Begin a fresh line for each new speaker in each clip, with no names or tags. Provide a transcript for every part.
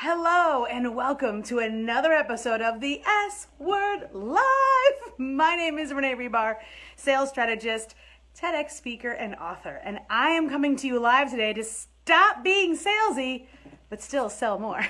Hello and welcome to another episode of the S Word Live. My name is Renee Rebar, sales strategist, TEDx speaker, and author. And I am coming to you live today to stop being salesy, but still sell more.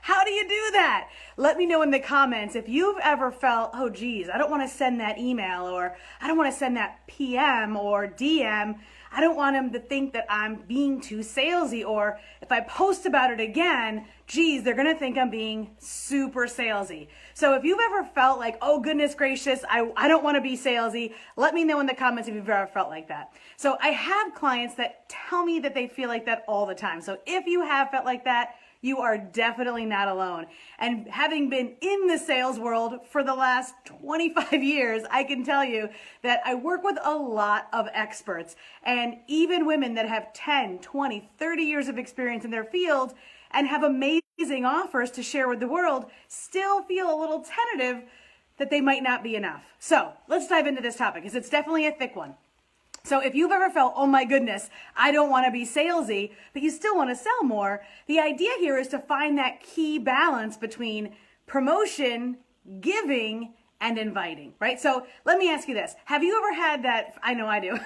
How do you do that? Let me know in the comments if you've ever felt, oh geez, I don't want to send that email, or I don't want to send that PM or DM. I don't want them to think that I'm being too salesy, or if I post about it again, geez, they're going to think I'm being super salesy. So if you've ever felt like, oh goodness gracious, I don't want to be salesy, let me know in the comments if you've ever felt like that. So I have clients that tell me that they feel like that all the time. So if you have felt like that, you are definitely not alone. And having been in the sales world for the last 25 years, I can tell you that I work with a lot of experts, and even women that have 10, 20, 30 years of experience in their field and have amazing offers to share with the world still feel a little tentative that they might not be enough. So let's dive into this topic because it's definitely a thick one. So if you've ever felt, oh my goodness, I don't want to be salesy, but you still want to sell more, the idea here is to find that key balance between promotion, giving, and inviting, right? So let me ask you this. Have you ever had that, I know I do,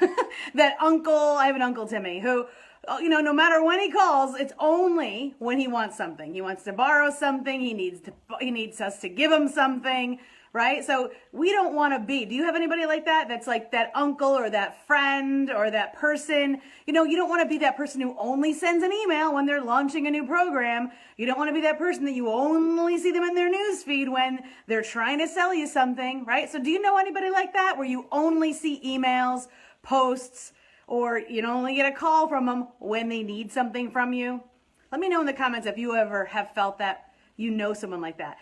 that uncle, I have an Uncle Timmy who, no matter when he calls, it's only when he wants something. He wants to borrow something, he needs us to give him something, right? So we don't want to be. Do you have anybody like that? That's like that uncle or that friend or that person. You don't want to be that person who only sends an email when they're launching a new program. You don't want to be that person that you only see them in their news feed when they're trying to sell you something, right? So do you know anybody like that where you only see emails, posts, or you only get a call from them when they need something from you? Let me know in the comments if you ever have felt that you know someone like that.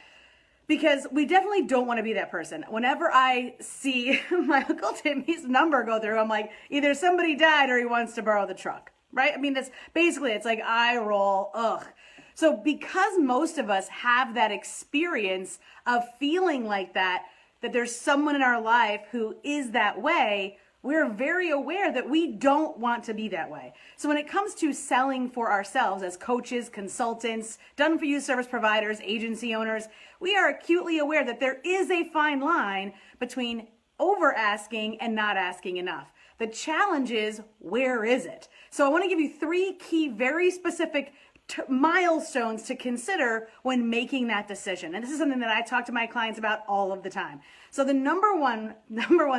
Because we definitely don't want to be that person. Whenever I see my Uncle Timmy's number go through, I'm like, either somebody died or he wants to borrow the truck, right? I mean, that's basically, it's like eye roll, ugh. So because most of us have that experience of feeling like that there's someone in our life who is that way, we're very aware that we don't want to be that way. So when it comes to selling for ourselves as coaches, consultants, done-for-you service providers, agency owners, we are acutely aware that there is a fine line between over-asking and not asking enough. The challenge is, where is it? So I want to give you 3 key, very specific milestones to consider when making that decision. And this is something that I talk to my clients about all of the time. So the number one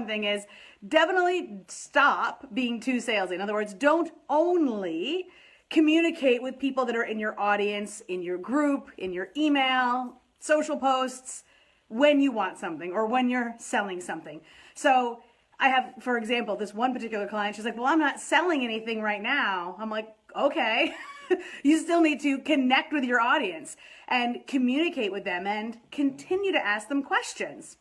thing is definitely stop being too salesy. In other words, don't only communicate with people that are in your audience, in your group, in your email, social posts, when you want something or when you're selling something. So I have, for example, this one particular client, she's like, well, I'm not selling anything right now. I'm like, okay. You still need to connect with your audience and communicate with them and continue to ask them questions,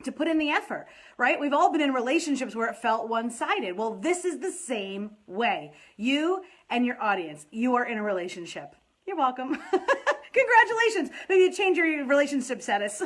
to put in the effort, right? We've all been in relationships where it felt one-sided. Well, this is the same way. You and your audience, you are in a relationship. You're welcome. Congratulations. Maybe you change your relationship status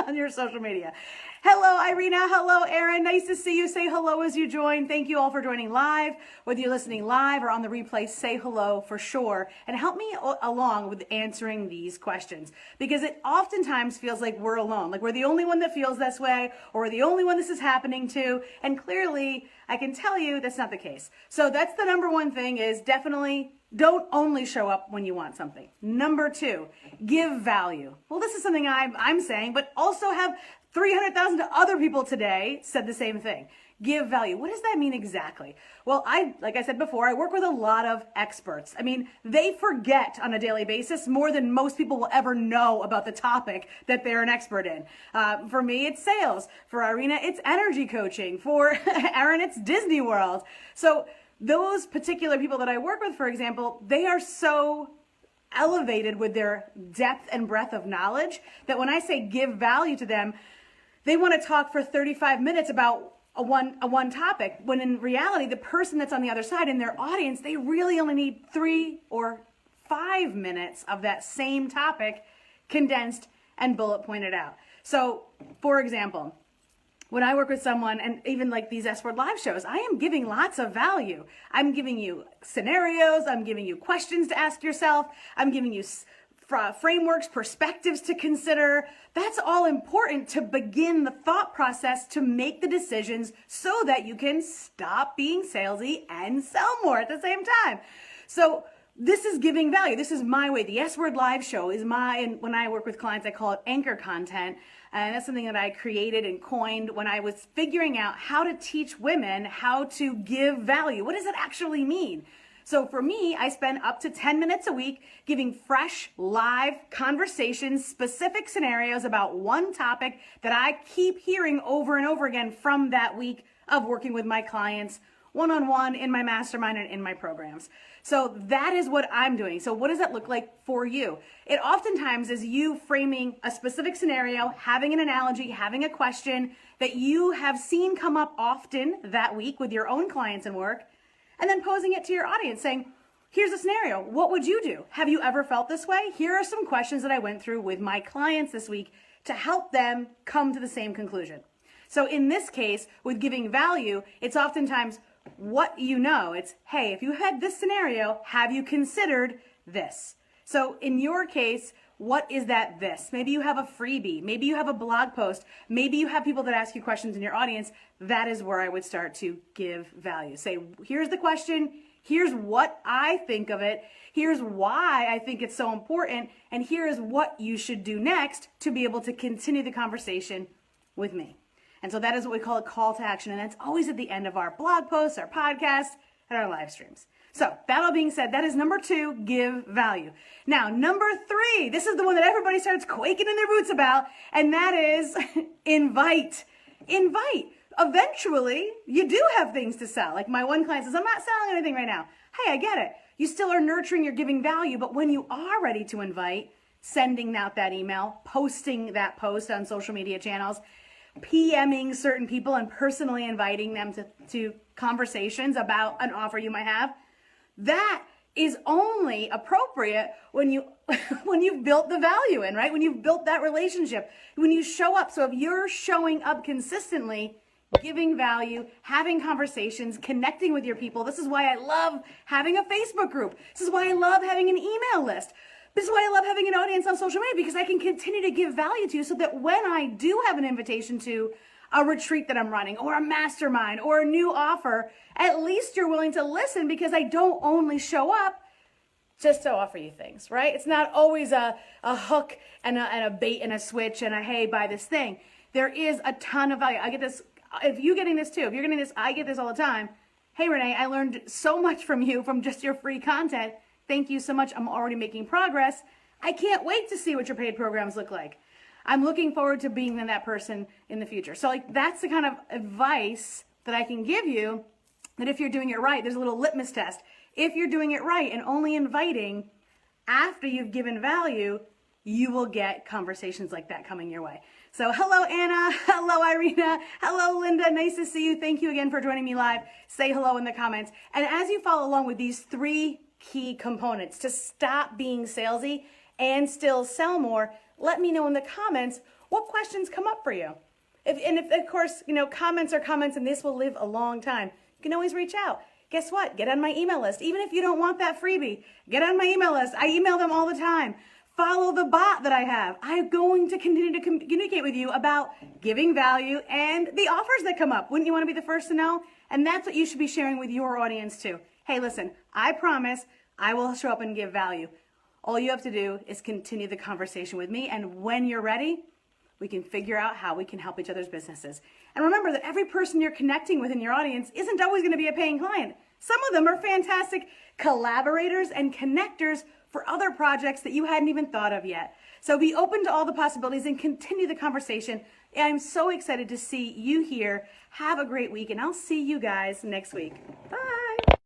on your social media. Hello, Irina. Hello, Aaron. Nice to see you. Say hello as you join. Thank you all for joining live. Whether you're listening live or on the replay, say hello for sure. And help me along with answering these questions, because it oftentimes feels like we're alone, like we're the only one that feels this way, or we're the only one this is happening to. And clearly, I can tell you that's not the case. So that's the number one thing, is definitely don't only show up when you want something. Number 2, give value. Well, this is something I'm saying, but also have 300,000 other people today said the same thing. Give value. What does that mean exactly? Well, like I said before, I work with a lot of experts. I mean, they forget on a daily basis more than most people will ever know about the topic that they're an expert in. For me, it's sales. For Irina, it's energy coaching. For Aaron, it's Disney World. So those particular people that I work with, for example, they are so elevated with their depth and breadth of knowledge that when I say give value to them, they want to talk for 35 minutes about a one topic, when in reality, the person that's on the other side in their audience, they really only need 3 or 5 minutes of that same topic condensed and bullet pointed out. So, for example, when I work with someone, and even like these S Word Live shows, I am giving lots of value. I'm giving you scenarios. I'm giving you questions to ask yourself. I'm giving you frameworks, perspectives to consider. That's all important to begin the thought process to make the decisions so that you can stop being salesy and sell more at the same time. So this is giving value. This is my way. The S Word Live show is and when I work with clients, I call it anchor content. And that's something that I created and coined when I was figuring out how to teach women how to give value. What does it actually mean? So for me, I spend up to 10 minutes a week giving fresh, live conversations, specific scenarios about one topic that I keep hearing over and over again from that week of working with my clients one-on-one in my mastermind and in my programs. So that is what I'm doing. So what does that look like for you? It oftentimes is you framing a specific scenario, having an analogy, having a question that you have seen come up often that week with your own clients and work, and then posing it to your audience saying, here's a scenario. What would you do? Have you ever felt this way? Here are some questions that I went through with my clients this week to help them come to the same conclusion. So in this case, with giving value, it's oftentimes what you know. It's, hey, if you had this scenario, have you considered this? So in your case, what is that this? Maybe you have a freebie. Maybe you have a blog post. Maybe you have people that ask you questions in your audience. That is where I would start to give value. Say, here's the question. Here's what I think of it. Here's why I think it's so important. And here is what you should do next to be able to continue the conversation with me. And so that is what we call a call to action. And that's always at the end of our blog posts, our podcasts, and our live streams. So that all being said, that is number 2, give value. Now, number 3, this is the one that everybody starts quaking in their boots about, and that is invite. Invite. Eventually, you do have things to sell. Like my one client says, I'm not selling anything right now. Hey, I get it. You still are nurturing, you're giving value, but when you are ready to invite, sending out that email, posting that post on social media channels, PMing certain people and personally inviting them to conversations about an offer you might have, that is only appropriate when you've built the value in, right? When you've built that relationship, when you show up. So if you're showing up consistently, giving value, having conversations, connecting with your people, this is why I love having a Facebook group. This is why I love having an email list. This is why I love having an audience on social media, because I can continue to give value to you so that when I do have an invitation to a retreat that I'm running or a mastermind or a new offer, at least you're willing to listen, because I don't only show up just to offer you things, right? It's not always a hook and a bait and a switch and a, hey, buy this thing. There is a ton of value. I get this. If you're getting this too, if you're getting this, I get this all the time. Hey, Renee, I learned so much from you from just your free content. Thank you so much. I'm already making progress. I can't wait to see what your paid programs look like. I'm looking forward to being that person in the future. So like that's the kind of advice that I can give you, that if you're doing it right, there's a little litmus test. If you're doing it right and only inviting after you've given value, you will get conversations like that coming your way. So hello, Anna. Hello, Irina. Hello, Linda. Nice to see you. Thank you again for joining me live. Say hello in the comments. And as you follow along with these 3 key components to stop being salesy and still sell more, let me know in the comments what questions come up for you. If of course, comments are comments, and this will live a long time. You can always reach out. Guess what? Get on my email list. Even if you don't want that freebie, get on my email list. I email them all the time. Follow the bot that I have. I'm going to continue to communicate with you about giving value and the offers that come up. Wouldn't you want to be the first to know? And that's what you should be sharing with your audience too. Hey, listen, I promise I will show up and give value. All you have to do is continue the conversation with me, and when you're ready, we can figure out how we can help each other's businesses. And remember that every person you're connecting with in your audience isn't always going to be a paying client. Some of them are fantastic collaborators and connectors for other projects that you hadn't even thought of yet. So be open to all the possibilities and continue the conversation. I'm so excited to see you here. Have a great week, and I'll see you guys next week. Bye.